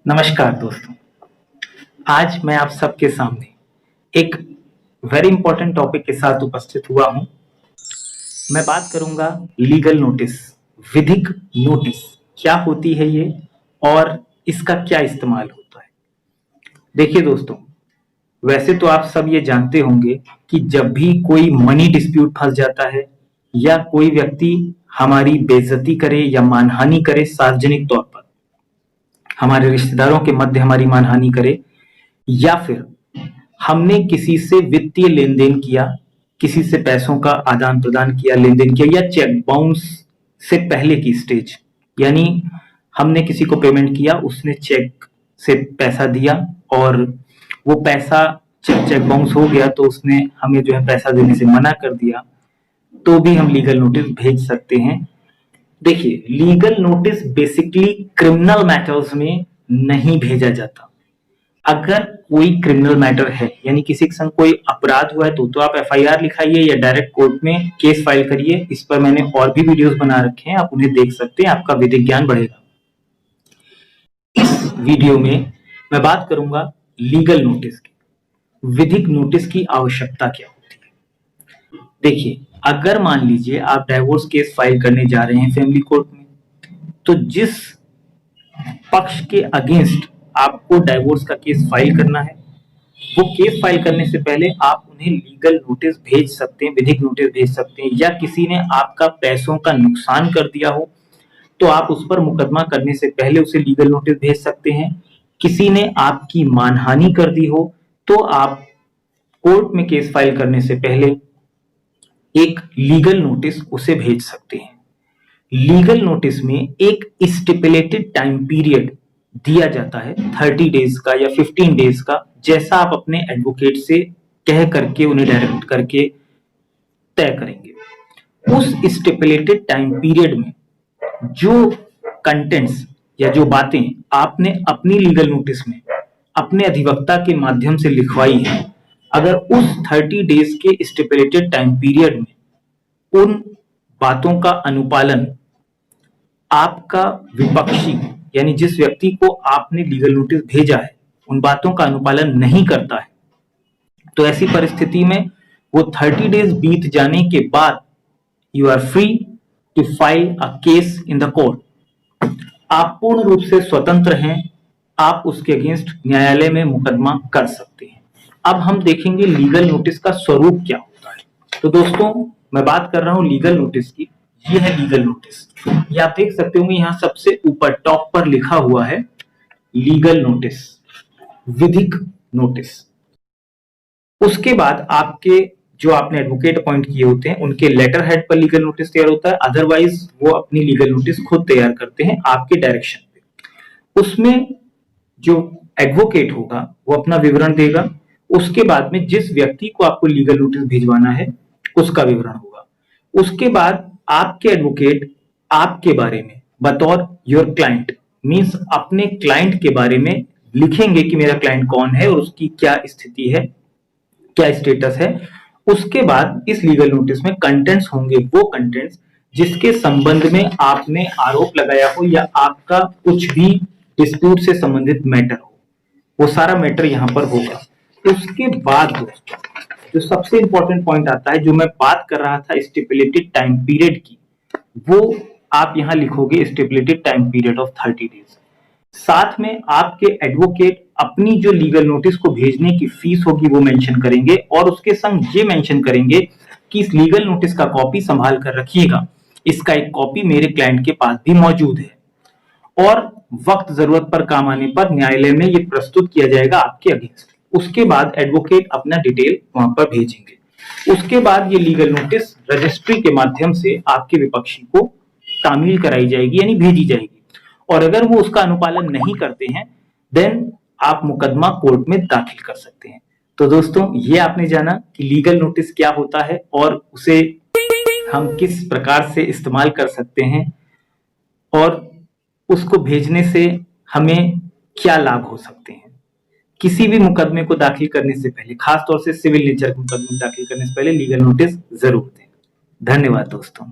नमस्कार दोस्तों। आज मैं आप सबके सामने एक वेरी इंपॉर्टेंट टॉपिक के साथ उपस्थित हुआ हूं। मैं बात करूंगा लीगल नोटिस, विधिक नोटिस क्या होती है ये और इसका क्या इस्तेमाल होता है। देखिए दोस्तों, वैसे तो आप सब ये जानते होंगे कि जब भी कोई मनी डिस्प्यूट फंस जाता है या कोई व्यक्ति हमारी बेइज्जती करे या मानहानि करे सार्वजनिक तौर पर, हमारे रिश्तेदारों के मध्य हमारी मानहानि करे, या फिर हमने किसी से वित्तीय लेन देन किया, किसी से पैसों का आदान प्रदान किया, लेन देन किया, या चेक बाउंस से पहले की स्टेज, यानी हमने किसी को पेमेंट किया, उसने चेक से पैसा दिया और वो पैसा चेक बाउंस हो गया तो उसने हमें जो है पैसा देने से मना कर दिया, तो भी हम लीगल नोटिस भेज सकते हैं। देखिए, legal notice basically criminal matters में नहीं भेजा जाता। अगर कोई क्रिमिनल मैटर है, यानी किसी के संग कोई अपराध हुआ है, तो आप एफआईआर लिखाइए या डायरेक्ट कोर्ट में केस फाइल करिए। इस पर मैंने और भी वीडियोस बना रखे हैं, आप उन्हें देख सकते हैं, आपका विधिक ज्ञान बढ़ेगा। इस वीडियो में मैं बात करूंगा लीगल नोटिस की, विधिक नोटिस की आवश्यकता क्या होती है। देखिए, अगर मान लीजिए आप डाइवोर्स केस फाइल करने जा रहे हैं फैमिली कोर्ट में, तो जिस पक्ष के अगेंस्ट आपको डाइवोर्स का केस फाइल करना है, वो केस फाइल करने से पहले आप उन्हें लीगल नोटिस भेज सकते हैं, विधिक नोटिस भेज सकते हैं। या किसी ने आपका पैसों का नुकसान कर दिया हो तो आप उस पर मुकदमा करने से पहले उसे लीगल नोटिस भेज सकते हैं। किसी ने आपकी मानहानि कर दी हो तो आप कोर्ट में केस फाइल करने से पहले एक लीगल नोटिस उसे भेज सकते हैं। लीगल नोटिस में एक स्टिपुलेटेड टाइम पीरियड दिया जाता है, 30 डेज का या 15 डेज का, जैसा आप अपने एडवोकेट से कह करके उन्हें डायरेक्ट करके तय करेंगे। उस स्टिपुलेटेड टाइम पीरियड में जो कंटेंट्स या जो बातें आपने अपनी लीगल नोटिस में अपने अधिवक्ता के माध्यम से लिखवाई है, अगर उस 30 डेज के स्टिपुलेटेड टाइम पीरियड में उन बातों का अनुपालन आपका विपक्षी, यानी जिस व्यक्ति को आपने लीगल नोटिस भेजा है, उन बातों का अनुपालन नहीं करता है, तो ऐसी परिस्थिति में वो 30 डेज बीत जाने के बाद you are free to file a case in the court. आप पूर्ण रूप से स्वतंत्र हैं, आप उसके अगेंस्ट न्यायालय में मुकदमा कर सकते हैं। अब हम देखेंगे लीगल नोटिस का स्वरूप क्या होता है। तो दोस्तों, मैं बात कर रहा हूं लीगल नोटिस की। ये है लीगल नोटिस, ये आप देख सकते होंगे, यहां सबसे ऊपर टॉप पर लिखा हुआ है लीगल नोटिस, विधिक नोटिस। उसके बाद आपके जो आपने एडवोकेट अपॉइंट किए होते हैं उनके लेटर हेड पर लीगल नोटिस तैयार होता है, अदरवाइज वो अपनी लीगल नोटिस खुद तैयार करते हैं आपके डायरेक्शन पे। उसमें जो एडवोकेट होगा वो अपना विवरण देगा, उसके बाद में जिस व्यक्ति को आपको लीगल नोटिस भिजवाना है उसका विवरण होगा। उसके बाद आपके एडवोकेट आपके बारे में बतौर योर क्लाइंट, मींस अपने क्लाइंट के बारे में लिखेंगे कि मेरा क्लाइंट कौन है और उसकी क्या स्थिति है, क्या स्टेटस है। उसके बाद इस लीगल नोटिस में कंटेंट्स होंगे, वो कंटेंट्स जिसके संबंध में आपने आरोप लगाया हो या आपका कुछ भी डिस्प्यूट से संबंधित मैटर हो, वो सारा मैटर यहां पर होगा। उसके बाद दोस्तों, जो सबसे इंपॉर्टेंट पॉइंट आता है, जो मैं बात कर रहा था स्टिपुलेटेड टाइम पीरियड की, वो आप यहां लिखोगे stipulated time period of 30 days. साथ में आपके एडवोकेट अपनी जो लीगल नोटिस को भेजने की फीस होगी वो मेंशन करेंगे, और उसके संग ये मेंशन करेंगे कि इस लीगल नोटिस का कॉपी संभाल कर रखिएगा, इसका एक कॉपी मेरे क्लाइंट के पास भी मौजूद है, और वक्त जरूरत पर काम आने पर न्यायालय में ये प्रस्तुत किया जाएगा आपके अगेंस्ट। उसके बाद एडवोकेट अपना डिटेल वहां पर भेजेंगे। उसके बाद ये लीगल नोटिस रजिस्ट्री के माध्यम से आपके विपक्षी को तामील कराई जाएगी, यानी भेजी जाएगी, और अगर वो उसका अनुपालन नहीं करते हैं देन आप मुकदमा कोर्ट में दाखिल कर सकते हैं। तो दोस्तों, ये आपने जाना कि लीगल नोटिस क्या होता है और उसे हम किस प्रकार से इस्तेमाल कर सकते हैं, और उसको भेजने से हमें क्या लाभ हो सकते हैं। किसी भी मुकदमे को दाखिल करने से पहले, खासतौर से सिविल नेचर के मुकदमे दाखिल करने से पहले लीगल नोटिस जरूर दें। धन्यवाद दोस्तों।